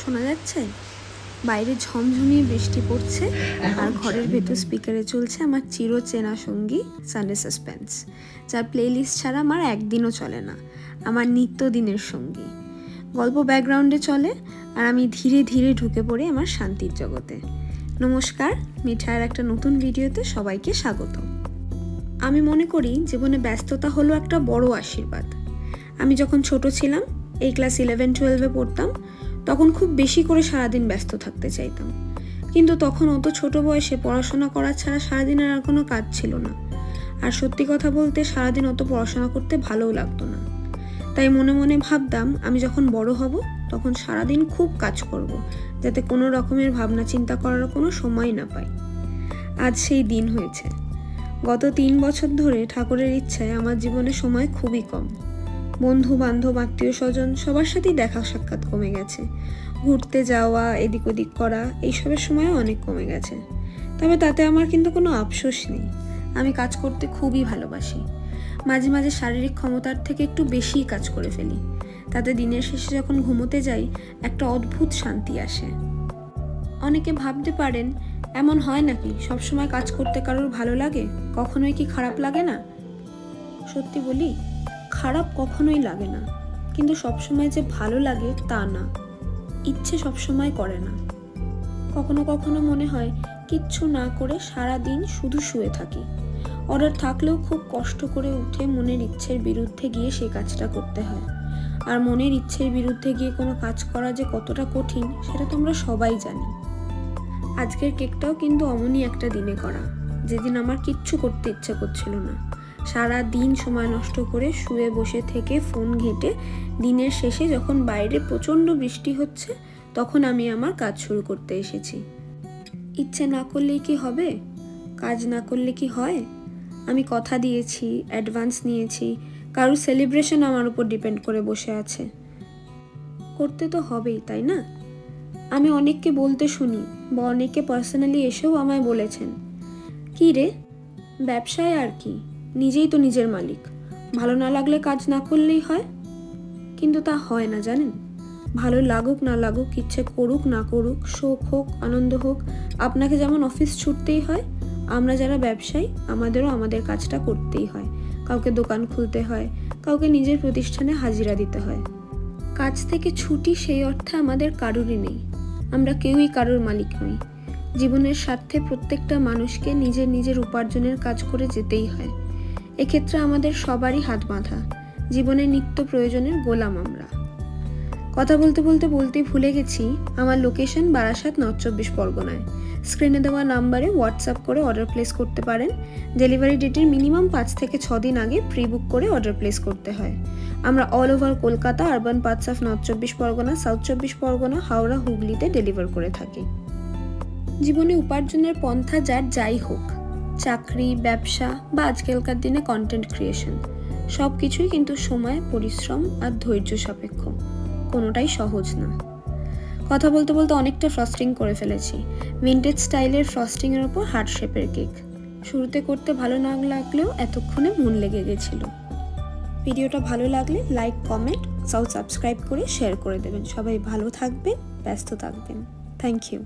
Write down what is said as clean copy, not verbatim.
শোনা যাচ্ছে? বাইরে ঝমঝমিয়ে বৃষ্টি পড়ছে আর ঘরের ভেতর স্পিকারে চলছে আমার চিরচেনা সঙ্গী সানডে সাসপেন্স, যার প্লেলিস্ট ছাড়া আমার একদিনও চলে না। আমার নিত্যদিনের সঙ্গী গল্প ব্যাকগ্রাউন্ডে চলে আর আমি ধীরে ধীরে ঢুকে পড়ি আমার শান্তির জগতে। নমস্কার, মিঠাইয়ের একটা নতুন ভিডিওতে সবাইকে স্বাগত। আমি মনে করি জীবনে ব্যস্ততা হলো একটা বড় আশীর্বাদ। আমি যখন ছোট ছিলাম, এই ক্লাস 11-12-এ পড়তাম, তখন খুব বেশি করে সারাদিন ব্যস্ত থাকতে চাইতাম। কিন্তু তখন অত ছোট বয়সে পড়াশোনা করা ছাড়া সারাদিন আর কোনো কাজ ছিল না। আর সত্যি কথা বলতে সারাদিন অত পড়াশোনা করতে ভালোও লাগতো না। তাই মনে মনে ভাবতাম আমি যখন বড় হব তখন সারাদিন খুব কাজ করব, যাতে কোনো রকমের ভাবনা চিন্তা করার কোনো সময় না পাই। আজ সেই দিন হয়েছে। গত 3 বছর ধরে ঠাকুরের ইচ্ছায় আমার জীবনে সময় খুবই কম। বন্ধু বান্ধব, আত্মীয় স্বজন সবার সাথেই দেখা সাক্ষাৎ কমে গেছে। ঘুরতে যাওয়া, এদিক ওদিক করা, এইসবের সময়ও অনেক কমে গেছে। তবে তাতে আমার কিন্তু কোনো আফসোস নেই। আমি কাজ করতে খুবই ভালোবাসি। মাঝে মাঝে শারীরিক ক্ষমতার থেকে একটু বেশিই কাজ করে ফেলি। তাতে দিনের শেষে যখন ঘুমোতে যাই একটা অদ্ভুত শান্তি আসে। অনেকে ভাবতে পারেন, এমন হয় নাকি সবসময় কাজ করতে কারোর ভালো লাগে? কখনোই কি খারাপ লাগে না? সত্যি বলি, খারাপ কখনোই লাগে না, কিন্তু সবসময় যে ভালো লাগে তা না। ইচ্ছে সবসময় করে না। কখনো কখনো মনে হয় কিচ্ছু না করে সারা দিন শুধু শুয়ে থাকি। অর্ডার থাকলেও খুব কষ্ট করে উঠে মনের ইচ্ছের বিরুদ্ধে গিয়ে সেই কাজটা করতে হয়। আর মনের ইচ্ছের বিরুদ্ধে গিয়ে কোনো কাজ করা যে কতটা কঠিন সেটা তোমরা সবাই জানি। আজকের কেকটাও কিন্তু অমনই একটা দিনে করা, যেদিন আমার কিচ্ছু করতে ইচ্ছে করছিল না। সারা দিন সময় নষ্ট করে শুয়ে বসে থেকে ফোন ঘেঁটে দিনের শেষে যখন বাইরে প্রচণ্ড বৃষ্টি হচ্ছে তখন আমি আমার কাজ শুরু করতে এসেছি। ইচ্ছে না করলেই কি হবে? কাজ না করলে কি হয়? আমি কথা দিয়েছি, অ্যাডভান্স নিয়েছি, কারোর সেলিব্রেশন আমার উপর ডিপেন্ড করে বসে আছে। করতে তো হবেই, তাই না? আমি অনেককে বলতে শুনি বা অনেকে পার্সোনালি এসেও আমায় বলেছেন, কি রে, ব্যবসায় আর কি, নিজেই তো নিজের মালিক, ভালো না লাগলে কাজ না করলেই হয়। কিন্তু তা হয় না, জানেন। ভালো লাগুক না লাগুক, ইচ্ছে করুক না করুক, শোক হোক আনন্দ হোক, আপনাকে যেমন অফিস ছুটতেই হয়, আমরা যারা ব্যবসায়ী আমাদেরও আমাদের কাজটা করতেই হয়। কাউকে দোকান খুলতে হয়, কাউকে নিজের প্রতিষ্ঠানে হাজিরা দিতে হয়। কাজ থেকে ছুটি সেই অর্থে আমাদের কারোরই নেই। আমরা কেউই কারোর মালিক নই। জীবনের স্বার্থে প্রত্যেকটা মানুষকে নিজের নিজের উপার্জনের কাজ করে যেতেই হয়। এক্ষেত্রে আমাদের সবারই হাত বাঁধা। জীবনের নিত্য প্রয়োজনের গোলাম আমরা। কথা বলতে বলতে বলতেই ভুলে গেছি, আমার লোকেশন বারাসাত, নর্থ 24 পরগনায়। স্ক্রিনে দেওয়া নাম্বারে হোয়াটসঅ্যাপ করে অর্ডার প্লেস করতে পারেন। ডেলিভারি ডেটের মিনিমাম 5 থেকে 6 দিন আগে প্রি বুক করে অর্ডার প্লেস করতে হয়। আমরা all over Kolkata, urban parts of north 24 Pargana, south 24 Pargana, Howrah, হুগলিতে ডেলিভার করে থাকি। জীবনে উপার্জনের পন্থা যাই হোক, চাকরি, ব্যবসা বা আজকালকার দিনে কন্টেন্ট ক্রিয়েশন, সব কিছুই কিন্তু সময়, পরিশ্রম আর ধৈর্য সাপেক্ষ। কোনোটাই সহজ না। কথা বলতে বলতে অনেকটা ফ্রস্টিং করে ফেলেছি। ভিন্টেজ স্টাইলের ফ্রস্টিংয়ের ওপর হার্ট শেপের কেক। শুরুতে করতে ভালো না লাগলেও এতক্ষণে মন লেগে গেছিল। ভিডিওটা ভালো লাগলে লাইক, কমেন্ট, সাবস্ক্রাইব করে শেয়ার করে দেবেন। সবাই ভালো থাকবেন, ব্যস্ত থাকবেন। Thank you.